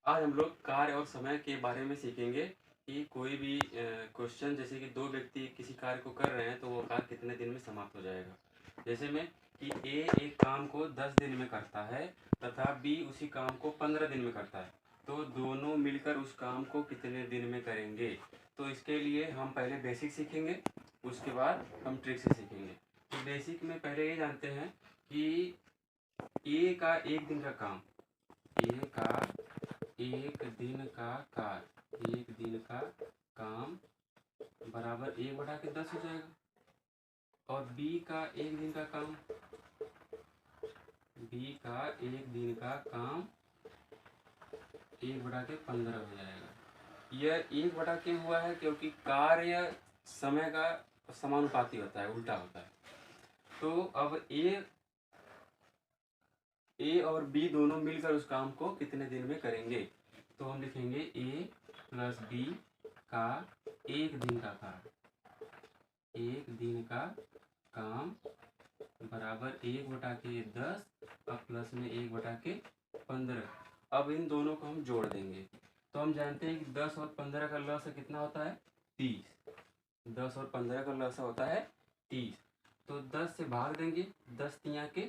आज हम लोग कार्य और समय के बारे में सीखेंगे कि कोई भी क्वेश्चन, जैसे कि दो व्यक्ति किसी कार्य को कर रहे हैं तो वो कार्य कितने दिन में समाप्त हो जाएगा। जैसे में कि ए एक काम को 10 दिन में करता है तथा बी उसी काम को 15 दिन में करता है, तो दोनों मिलकर उस काम को कितने दिन में करेंगे। तो इसके लिए हम पहले बेसिक सीखेंगे, उसके बाद हम ट्रिक से सीखेंगे। तो बेसिक में पहले ये जानते हैं कि ए का एक दिन का काम, ए का एक दिन का कार्य, एक दिन का काम बराबर 1/10 हो जाएगा। और बी का एक दिन का काम, बी का एक दिन का काम 1/15 हो जाएगा। यह 1 क्यों हुआ है? क्योंकि कार्य समय का समानुपाती होता है, उल्टा होता है। तो अब ए और बी दोनों मिलकर उस काम को कितने दिन में करेंगे। तो हम लिखेंगे ए प्लस बी का एक दिन का काम, एक दिन का काम बराबर 1/10 और प्लस में 1/15। अब इन दोनों को हम जोड़ देंगे तो हम जानते हैं कि 10 और 15 का लसागु कितना होता है? 30। 10 और 15 का लसागु होता है 30। तो 10 से भाग देंगे, 10 तिया के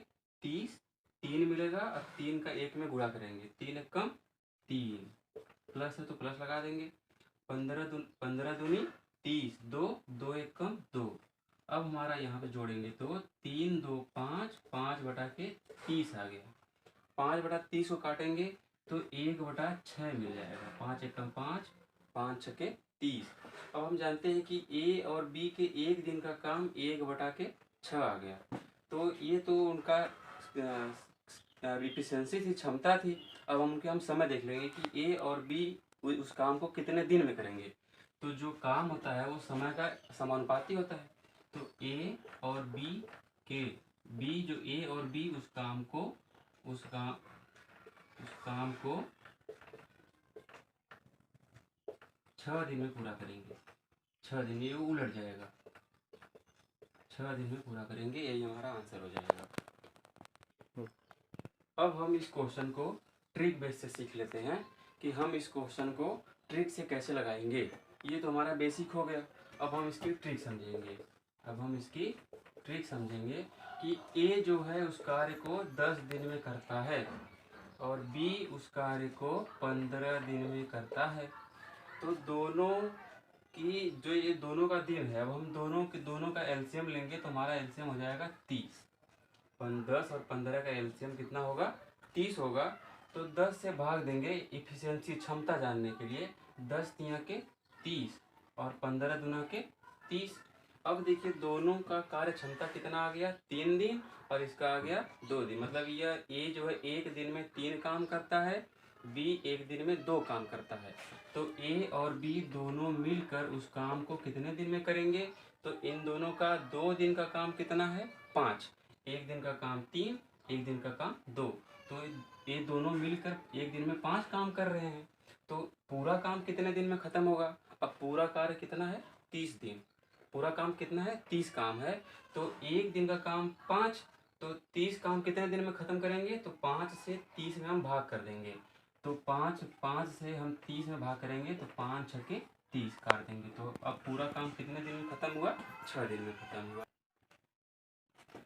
30, 3 मिलेगा और 3 का 1 में गुणा करेंगे, 3 एक कम 3, प्लस है तो प्लस लगा देंगे। 15 दूनी 30, 2 एक कम 2। अब हमारा यहाँ पे जोड़ेंगे तो 3 2 5, 5/30 आ गया। 5/30 को काटेंगे तो 1/6 मिल जाएगा। 5 एक कम 5, 5 छके 30। अब हम जानते हैं कि ए और बी के एक दिन का काम 1/6 आ गया। तो ये तो उनका एफिशिएंसी थी, क्षमता थी। अब हम समय देख लेंगे कि ए और बी उस काम को कितने दिन में करेंगे। तो जो काम होता है वो समय का समानुपाती होता है। तो ए और बी के जो ए और बी उस काम को 6 दिन में पूरा करेंगे। 6 दिन, ये उलट जाएगा, 6 दिन में पूरा करेंगे, यही हमारा आंसर हो जाएगा। अब हम इस क्वेश्चन को ट्रिक बेस से सीख लेते हैं कि हम इस क्वेश्चन को ट्रिक से कैसे लगाएंगे। ये तो हमारा बेसिक हो गया। अब हम इसकी ट्रिक समझेंगे। कि ए जो है उस कार्य को 10 दिन में करता है और बी उस कार्य को 15 दिन में करता है। तो दोनों की जो ये दोनों का दिन है, अब हम दोनों का एलसीएम लेंगे तो हमारा एलसीएम हो जाएगा 30। 10 और 15 का एलसीएम कितना होगा? 30 होगा। तो 10 से भाग देंगे इफिशियंसी, क्षमता जानने के लिए। 10 तिया के 30 और 15 दूना के 30। अब देखिए दोनों का कार्य क्षमता कितना आ गया? 3 दिन, और इसका आ गया 2 दिन। मतलब यह ए जो है एक दिन में 3 काम करता है, बी एक दिन में 2 काम करता है। तो ए और बी दोनों मिलकर उस काम को कितने दिन में करेंगे? तो इन दोनों का 2 दिन का काम कितना है? 5। एक दिन का काम 3, एक दिन का काम 2। तो ये दोनों मिलकर एक दिन में 5 काम कर रहे हैं। तो पूरा काम कितने दिन में खत्म होगा? अब पूरा कार्य कितना है? 30 दिन। पूरा काम कितना है? 30 काम है। तो एक दिन का काम 5, तो 30 काम कितने दिन में खत्म करेंगे? तो 5 से 30 में हम भाग कर देंगे। तो 5 से हम 30 में भाग करेंगे तो 5 छके 30 काट देंगे। तो अब पूरा काम कितने दिन में खत्म हुआ? 6 दिन में खत्म हुआ।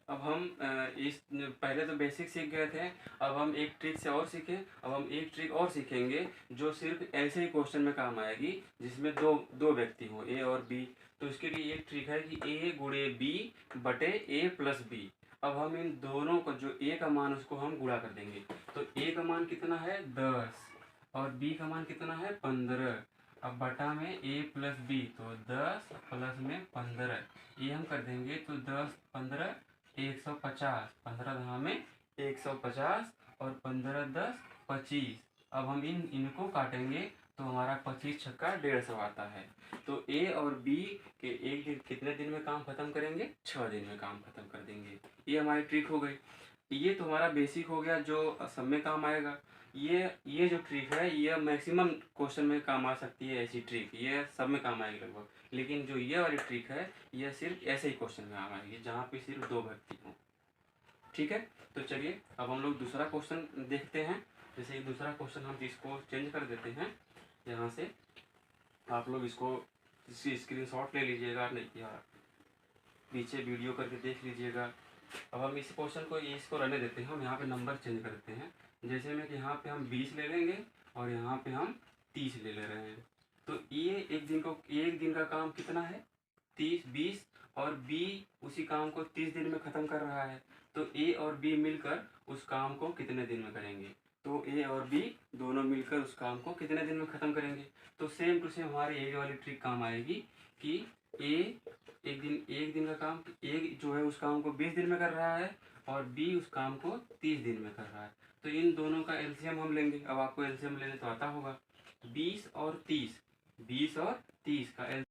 अब हम इस पहले तो बेसिक सीख गए थे, अब हम एक ट्रिक से और सीखें। अब हम एक ट्रिक और सीखेंगे जो सिर्फ ऐसे ही क्वेश्चन में काम आएगी, जिसमें दो व्यक्ति हों, ए और बी। तो इसके लिए एक ट्रिक है कि ए गुणे बी बटे ए प्लस बी। अब हम इन दोनों को, जो ए का मान उसको हम गुणा कर देंगे। तो ए का मान कितना है? 10 और बी का मान कितना है? 15। अब बटा में ए प्लस बी, तो 10 प्लस में 15 ये हम कर देंगे। तो 10 15 150, 15 दहा में 150 और 15 10 25। अब हम इनको काटेंगे तो हमारा 25 छक्का 150 आता है। तो ए और बी के एक दिन कितने दिन में काम खत्म करेंगे? 6 दिन में काम खत्म कर देंगे। ये हमारी ट्रिक हो गई। ये तो हमारा बेसिक हो गया जो सब में काम आएगा। ये जो ट्रिक है ये मैक्सिमम क्वेश्चन में काम आ सकती है। ऐसी ट्रिक ये सब में काम आएगी लगभग। लेकिन जो ये वाली ट्रिक है यह सिर्फ ऐसे ही क्वेश्चन में काम आएगी जहाँ पे सिर्फ 2 व्यक्ति हों। ठीक है, तो चलिए अब हम लोग दूसरा क्वेश्चन देखते हैं। जैसे ये दूसरा क्वेश्चन हम इसको चेंज कर देते हैं यहाँ से, आप लोग इसको स्क्रीनशॉट ले लीजिएगा, नहीं या पीछे वीडियो करके देख लीजिएगा। अब हम इस क्वेश्चन को इसको रहने देते हैं, हम यहाँ पे नंबर चेंज करते हैं। जैसे में कि यहाँ पे हम 20 ले लेंगे और यहाँ पे हम 30 ले रहे हैं। तो ये एक दिन का काम कितना है 20, और बी उसी काम को 30 दिन में ख़त्म कर रहा है। तो ए और बी मिलकर उस काम को कितने दिन में करेंगे? तो ए और बी दोनों मिलकर उस काम को कितने दिन में ख़त्म करेंगे? तो सेम टू सेम हमारी ये वाली ट्रिक काम आएगी कि ए एक दिन का काम, ए जो है उस काम को 20 दिन में कर रहा है और बी उस काम को 30 दिन में कर रहा है। तो इन दोनों का एलसीएम हम लेंगे। अब आपको एलसीएम लेने तो आता होगा, 20 और 30 का